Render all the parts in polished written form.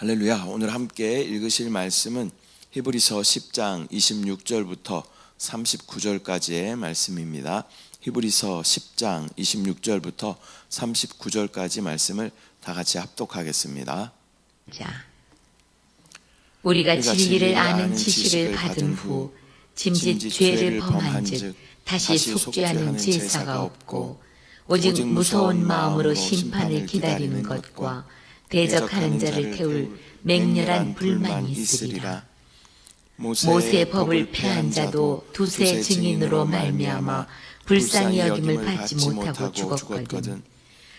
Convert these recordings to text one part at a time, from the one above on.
할렐루야. 오늘 함께 읽으실 말씀은 히브리서 10장 26절부터 39절까지의 말씀입니다. 히브리서 10장 26절부터 39절까지 말씀을 다 같이 합독하겠습니다. 자, 우리가 진리를 아는 지식을 받은 후 짐짓 죄를 범한즉 다시 속죄하는 제사가 없고 오직 무서운 마음으로 심판을 기다리는 것과 대적하는 자를 태울 맹렬한 불만이 있으리라. 모세의 법을 폐한 자도 두세 증인으로 말미암아 불쌍히 여김을 받지 못하고 죽었거든.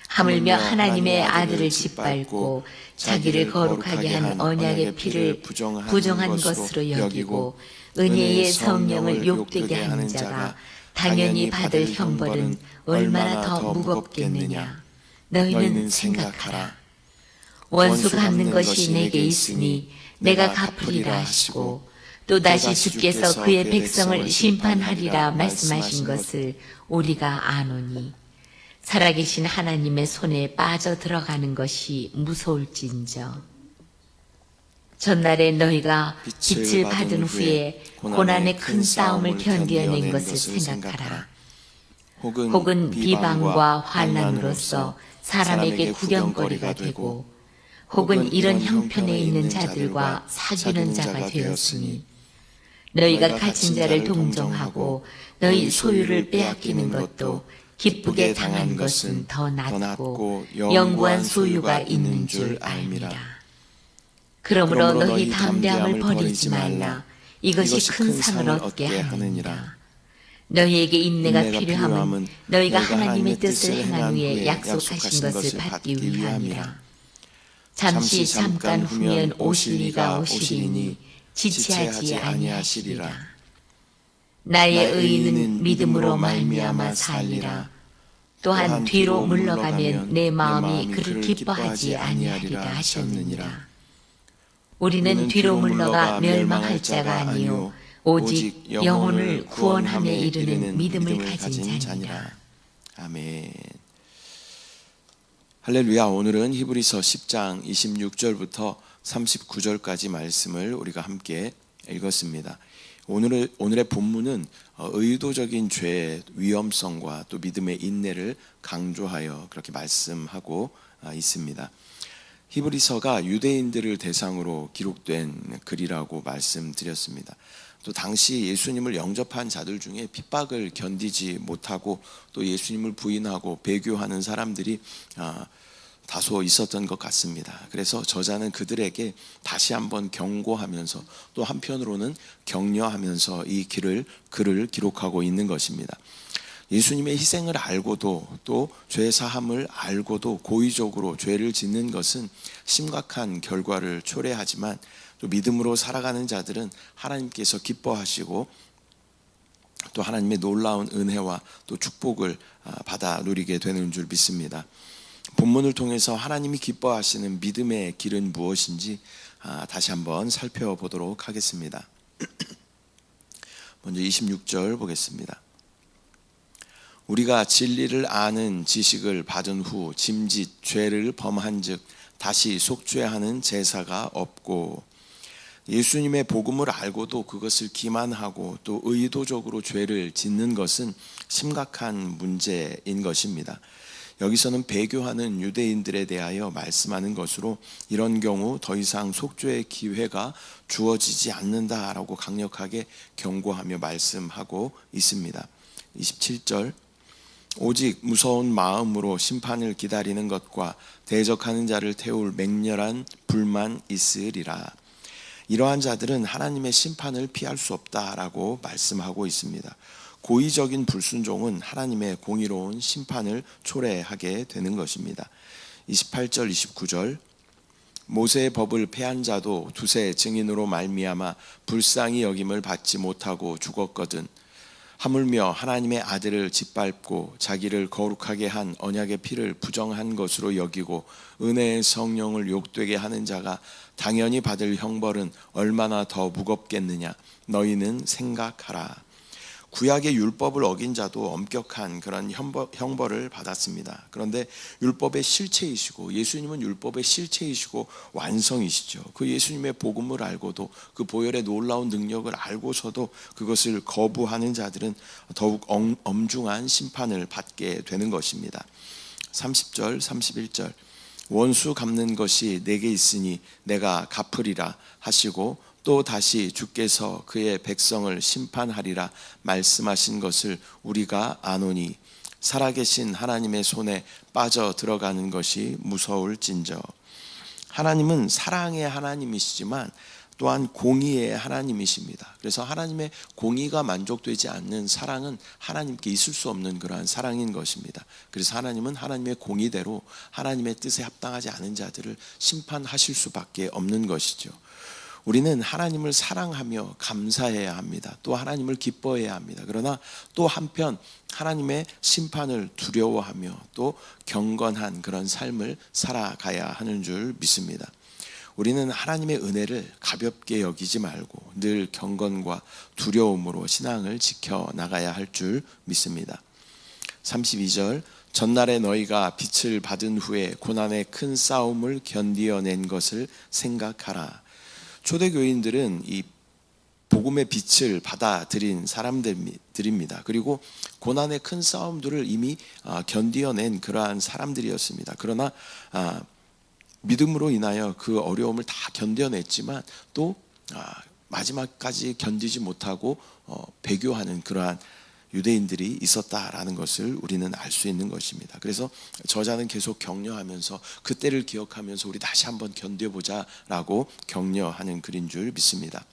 하물며 하나님의 아들을 짓밟고 자기를 거룩하게 한 언약의 피를 부정한 것으로 여기고 은혜의 성령을 욕되게 하는 자가 당연히 받을 형벌은 얼마나 더 무겁겠느냐. 너희는 생각하라. 원수 갚는 것이 내게 있으니 내가 갚으리라 하시고 또다시 주께서 그의 백성을 심판하리라 말씀하신 것을 우리가 아노니 살아계신 하나님의 손에 빠져 들어가는 것이 무서울진저. 전날에 너희가 빛을 받은 후에 고난의 큰 싸움을 견뎌낸 것을 생각하라. 혹은 비방과 환난으로서 사람에게 구경거리가 되고 혹은 이런 형편에 있는 자들과 사귀는 자가 되었으니 너희가 가진 자를 동정하고 너희 소유를 빼앗기는 것도 기쁘게 당한 것은 더 낫고 영구한 소유가 있는 줄 알미라. 그러므로 너희 담대함을 버리지 말라. 이것이 큰 상을 얻게 하느니라. 너희에게 인내가 필요함은 너희가 하나님의 뜻을 행한 후에 약속하신 것을 받기 위함이라. 잠깐 후면 오실 이가 오시리니 지체하지 아니하시리라. 나의 의인은 믿음으로 말미암아 살리라. 또한 뒤로 물러가면 내 마음이 그를 기뻐하지 아니하리라 하셨느니라. 우리는 뒤로 물러가 멸망할 자가 아니요 오직 영혼을 구원함에 이르는 믿음을 가진 자니라. 아멘. 할렐루야. 오늘은 히브리서 10장 26절부터 39절까지 말씀을 우리가 함께 읽었습니다. 오늘의 본문은 의도적인 죄의 위험성과 또 믿음의 인내를 강조하여 그렇게 말씀하고 있습니다. 히브리서가 유대인들을 대상으로 기록된 글이라고 말씀드렸습니다. 또 당시 예수님을 영접한 자들 중에 핍박을 견디지 못하고 또 예수님을 부인하고 배교하는 사람들이 다소 있었던 것 같습니다. 그래서 저자는 그들에게 다시 한번 경고하면서 또 한편으로는 격려하면서 이 글을 기록하고 있는 것입니다. 예수님의 희생을 알고도 또 죄 사함을 알고도 고의적으로 죄를 짓는 것은 심각한 결과를 초래하지만 또 믿음으로 살아가는 자들은 하나님께서 기뻐하시고 또 하나님의 놀라운 은혜와 또 축복을 받아 누리게 되는 줄 믿습니다. 본문을 통해서 하나님이 기뻐하시는 믿음의 길은 무엇인지 다시 한번 살펴보도록 하겠습니다. 먼저 26절 보겠습니다. 우리가 진리를 아는 지식을 받은 후 짐짓 죄를 범한즉 다시 속죄하는 제사가 없고, 예수님의 복음을 알고도 그것을 기만하고 또 의도적으로 죄를 짓는 것은 심각한 문제인 것입니다. 여기서는 배교하는 유대인들에 대하여 말씀하는 것으로 이런 경우 더 이상 속죄의 기회가 주어지지 않는다라고 강력하게 경고하며 말씀하고 있습니다. 27절 오직 무서운 마음으로 심판을 기다리는 것과 대적하는 자를 태울 맹렬한 불만 있으리라. 이러한 자들은 하나님의 심판을 피할 수 없다라고 말씀하고 있습니다. 고의적인 불순종은 하나님의 공의로운 심판을 초래하게 되는 것입니다. 28절 29절 모세의 법을 폐한 자도 두세 증인으로 말미암아 불쌍히 여김을 받지 못하고 죽었거든. 하물며 하나님의 아들을 짓밟고 자기를 거룩하게 한 언약의 피를 부정한 것으로 여기고 은혜의 성령을 욕되게 하는 자가 당연히 받을 형벌은 얼마나 더 무겁겠느냐. 너희는 생각하라. 구약의 율법을 어긴 자도 엄격한 그런 형벌을 받았습니다. 그런데 율법의 실체이시고 예수님은 율법의 실체이시고 완성이시죠. 그 예수님의 복음을 알고도 그 보혈의 놀라운 능력을 알고서도 그것을 거부하는 자들은 더욱 엄중한 심판을 받게 되는 것입니다. 30절 31절 원수 갚는 것이 내게 있으니 내가 갚으리라 하시고 또 다시 주께서 그의 백성을 심판하리라 말씀하신 것을 우리가 아노니 살아계신 하나님의 손에 빠져 들어가는 것이 무서울진저. 하나님은 사랑의 하나님이시지만 또한 공의의 하나님이십니다. 그래서 하나님의 공의가 만족되지 않는 사랑은 하나님께 있을 수 없는 그러한 사랑인 것입니다. 그래서 하나님은 하나님의 공의대로 하나님의 뜻에 합당하지 않은 자들을 심판하실 수밖에 없는 것이죠. 우리는 하나님을 사랑하며 감사해야 합니다. 또 하나님을 기뻐해야 합니다. 그러나 또 한편 하나님의 심판을 두려워하며 또 경건한 그런 삶을 살아가야 하는 줄 믿습니다. 우리는 하나님의 은혜를 가볍게 여기지 말고 늘 경건과 두려움으로 신앙을 지켜나가야 할 줄 믿습니다. 32절 전날에 너희가 빛을 받은 후에 고난의 큰 싸움을 견디어낸 것을 생각하라. 초대교인들은 이 복음의 빛을 받아들인 사람들입니다. 그리고 고난의 큰 싸움들을 이미 견디어낸 그러한 사람들이었습니다. 그러나 믿음으로 인하여 그 어려움을 다 견뎌냈지만 또 마지막까지 견디지 못하고 배교하는 그러한 유대인들이 있었다라는 것을 우리는 알 수 있는 것입니다. 그래서 저자는 계속 격려하면서 그때를 기억하면서 우리 다시 한번 견뎌보자라고 격려하는 글인 줄 믿습니다.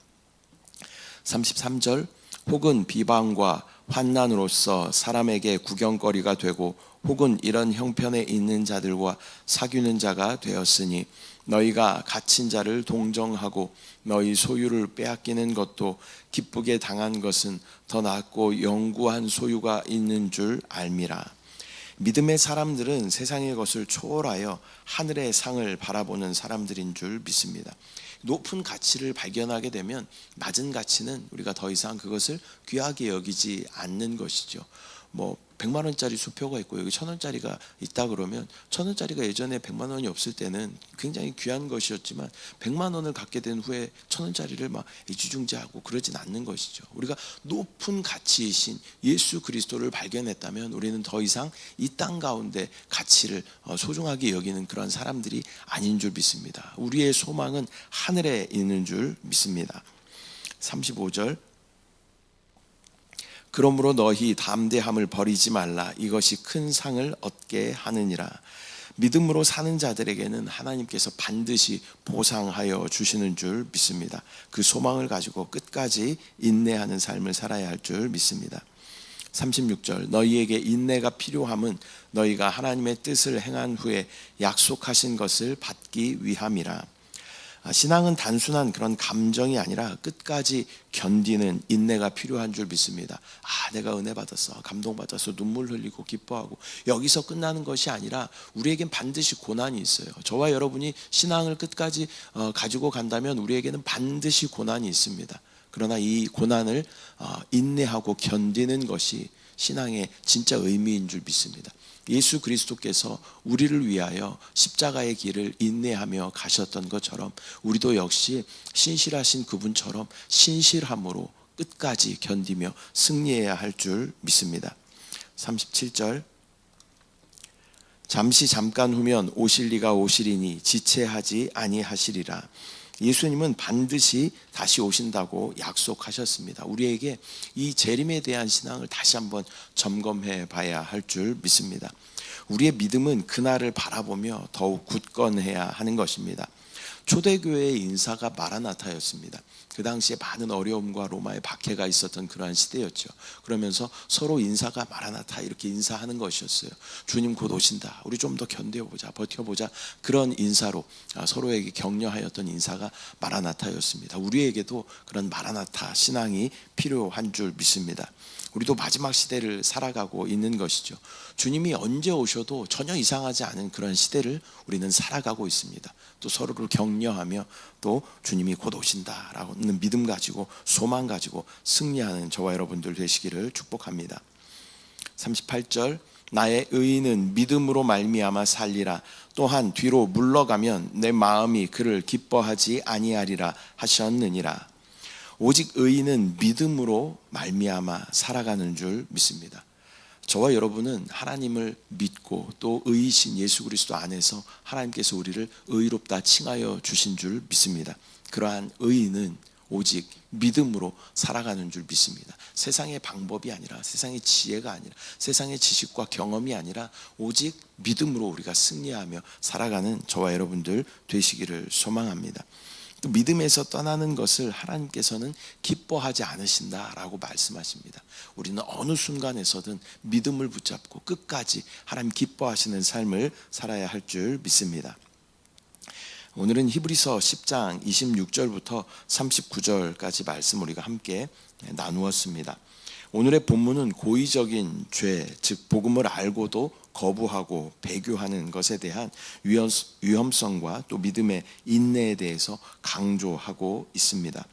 33절 혹은 비방과 환난으로서 사람에게 구경거리가 되고 혹은 이런 형편에 있는 자들과 사귀는 자가 되었으니 너희가 갇힌 자를 동정하고 너희 소유를 빼앗기는 것도 기쁘게 당한 것은 더 낫고 영구한 소유가 있는 줄 알미라. 믿음의 사람들은 세상의 것을 초월하여 하늘의 상을 바라보는 사람들인 줄 믿습니다. 높은 가치를 발견하게 되면 낮은 가치는 우리가 더 이상 그것을 귀하게 여기지 않는 것이죠. 100만 원짜리 수표가 있고 여기 1,000원짜리가 있다 그러면 1,000원짜리가 예전에 100만 원이 없을 때는 굉장히 귀한 것이었지만 100만 원을 갖게 된 후에 1,000원짜리를 막 애지중지하고 그러진 않는 것이죠. 우리가 높은 가치이신 예수 그리스도를 발견했다면 우리는 더 이상 이 땅 가운데 가치를 소중하게 여기는 그런 사람들이 아닌 줄 믿습니다. 우리의 소망은 하늘에 있는 줄 믿습니다. 35절 그러므로 너희 담대함을 버리지 말라. 이것이 큰 상을 얻게 하느니라. 믿음으로 사는 자들에게는 하나님께서 반드시 보상하여 주시는 줄 믿습니다. 그 소망을 가지고 끝까지 인내하는 삶을 살아야 할 줄 믿습니다. 36절 너희에게 인내가 필요함은 너희가 하나님의 뜻을 행한 후에 약속하신 것을 받기 위함이라. 신앙은 단순한 그런 감정이 아니라 끝까지 견디는 인내가 필요한 줄 믿습니다. 내가 은혜 받았어, 감동받았어, 눈물 흘리고 기뻐하고 여기서 끝나는 것이 아니라 우리에겐 반드시 고난이 있어요. 저와 여러분이 신앙을 끝까지 가지고 간다면 우리에게는 반드시 고난이 있습니다. 그러나 이 고난을 인내하고 견디는 것이 신앙의 진짜 의미인 줄 믿습니다. 예수 그리스도께서 우리를 위하여 십자가의 길을 인내하며 가셨던 것처럼 우리도 역시 신실하신 그분처럼 신실함으로 끝까지 견디며 승리해야 할 줄 믿습니다. 37절 잠깐 후면 오실 이가 오시리니 지체하지 아니하시리라. 예수님은 반드시 다시 오신다고 약속하셨습니다. 우리에게 이 재림에 대한 신앙을 다시 한번 점검해 봐야 할 줄 믿습니다. 우리의 믿음은 그날을 바라보며 더욱 굳건해야 하는 것입니다. 초대교회의 인사가 마라나타였습니다. 그 당시에 많은 어려움과 로마의 박해가 있었던 그러한 시대였죠. 그러면서 서로 인사가 마라나타 이렇게 인사하는 것이었어요. 주님 곧 오신다. 우리 좀 더 견뎌보자, 버텨보자. 그런 인사로 서로에게 격려하였던 인사가 마라나타였습니다. 우리에게도 그런 마라나타 신앙이 필요한 줄 믿습니다. 우리도 마지막 시대를 살아가고 있는 것이죠. 주님이 언제 오셔도 주셔도 전혀 이상하지 않은 그런 시대를 우리는 살아가고 있습니다. 또 서로를 격려하며 또 주님이 곧 오신다라는 믿음 가지고 소망 가지고 승리하는 저와 여러분들 되시기를 축복합니다. 38절 나의 의인은 믿음으로 말미암아 살리라. 또한 뒤로 물러가면 내 마음이 그를 기뻐하지 아니하리라 하셨느니라. 오직 의인은 믿음으로 말미암아 살아가는 줄 믿습니다. 저와 여러분은 하나님을 믿고 또 의이신 예수 그리스도 안에서 하나님께서 우리를 의롭다 칭하여 주신 줄 믿습니다. 그러한 의인은 오직 믿음으로 살아가는 줄 믿습니다. 세상의 방법이 아니라, 세상의 지혜가 아니라, 세상의 지식과 경험이 아니라 오직 믿음으로 우리가 승리하며 살아가는 저와 여러분들 되시기를 소망합니다. 또 믿음에서 떠나는 것을 하나님께서는 기뻐하지 않으신다라고 말씀하십니다. 우리는 어느 순간에서든 믿음을 붙잡고 끝까지 하나님 기뻐하시는 삶을 살아야 할 줄 믿습니다. 오늘은 히브리서 10장 26절부터 39절까지 말씀 우리가 함께 나누었습니다. 오늘의 본문은 고의적인 죄, 즉 복음을 알고도 거부하고 배교하는 것에 대한 위험성과 또 믿음의 인내에 대해서 강조하고 있습니다.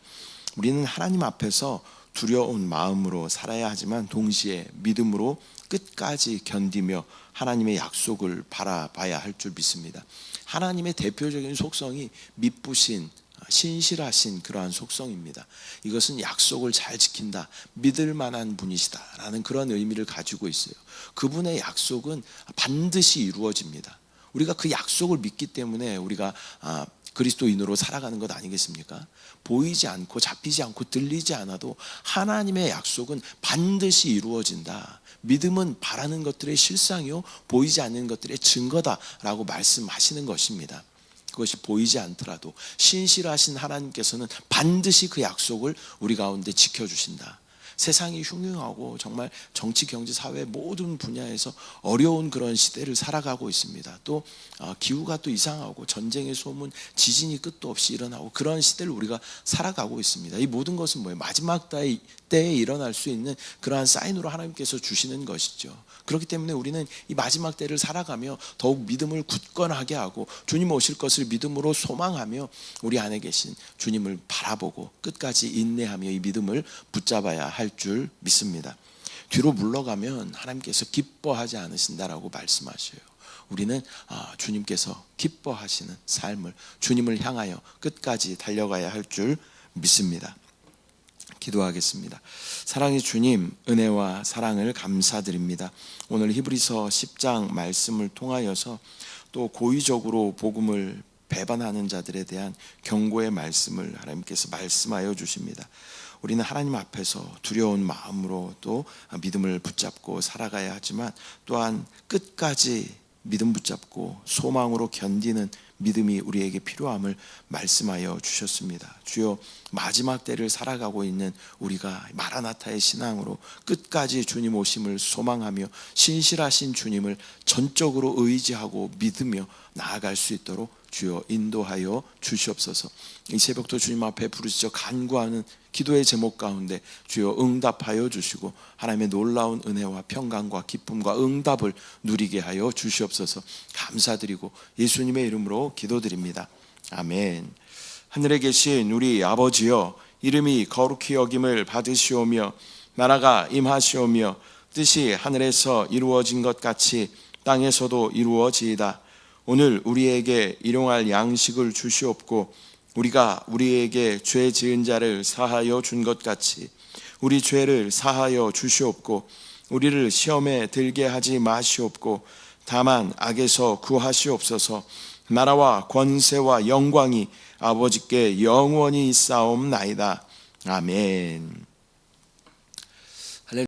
우리는 하나님 앞에서 두려운 마음으로 살아야 하지만 동시에 믿음으로 끝까지 견디며 하나님의 약속을 바라봐야 할 줄 믿습니다. 하나님의 대표적인 속성이 미쁘신 신실하신 그러한 속성입니다. 이것은 약속을 잘 지킨다, 믿을 만한 분이시다라는 그런 의미를 가지고 있어요. 그분의 약속은 반드시 이루어집니다. 우리가 그 약속을 믿기 때문에 우리가 그리스도인으로 살아가는 것 아니겠습니까? 보이지 않고 잡히지 않고 들리지 않아도 하나님의 약속은 반드시 이루어진다. 믿음은 바라는 것들의 실상이요 보이지 않는 것들의 증거다라고 말씀하시는 것입니다. 그것이 보이지 않더라도 신실하신 하나님께서는 반드시 그 약속을 우리 가운데 지켜주신다. 세상이 흉흉하고 정말 정치, 경제, 사회 모든 분야에서 어려운 그런 시대를 살아가고 있습니다. 또 기후가 또 이상하고 전쟁의 소문, 지진이 끝도 없이 일어나고 그런 시대를 우리가 살아가고 있습니다. 이 모든 것은 뭐예요? 마지막 때에 일어날 수 있는 그러한 사인으로 하나님께서 주시는 것이죠. 그렇기 때문에 우리는 이 마지막 때를 살아가며 더욱 믿음을 굳건하게 하고 주님 오실 것을 믿음으로 소망하며 우리 안에 계신 주님을 바라보고 끝까지 인내하며 이 믿음을 붙잡아야 할 줄 믿습니다. 뒤로 물러가면 하나님께서 기뻐하지 않으신다라고 말씀하셔요. 우리는 주님께서 기뻐하시는 삶을 주님을 향하여 끝까지 달려가야 할 줄 믿습니다. 기도하겠습니다. 사랑의 주님, 은혜와 사랑을 감사드립니다. 오늘 히브리서 10장 말씀을 통하여서 또 고의적으로 복음을 배반하는 자들에 대한 경고의 말씀을 하나님께서 말씀하여 주십니다. 우리는 하나님 앞에서 두려운 마음으로 또 믿음을 붙잡고 살아가야 하지만 또한 끝까지 믿음 붙잡고 소망으로 견디는 믿음이 우리에게 필요함을 말씀하여 주셨습니다. 주여, 마지막 때를 살아가고 있는 우리가 마라나타의 신앙으로 끝까지 주님 오심을 소망하며 신실하신 주님을 전적으로 의지하고 믿으며 나아갈 수 있도록 주여 인도하여 주시옵소서. 이 새벽도 주님 앞에 부르짖어 간구하는 기도의 제목 가운데 주여 응답하여 주시고 하나님의 놀라운 은혜와 평강과 기쁨과 응답을 누리게 하여 주시옵소서. 감사드리고 예수님의 이름으로 기도드립니다. 아멘. 하늘에 계신 우리 아버지여, 이름이 거룩히 여김을 받으시오며 나라가 임하시오며 뜻이 하늘에서 이루어진 것 같이 땅에서도 이루어지이다. 오늘 우리에게 일용할 양식을 주시옵고 우리가 우리에게 죄 지은 자를 사하여 준 것 같이 우리 죄를 사하여 주시옵고 우리를 시험에 들게 하지 마시옵고 다만 악에서 구하시옵소서. 나라와 권세와 영광이 아버지께 영원히 있사옵나이다. 아멘.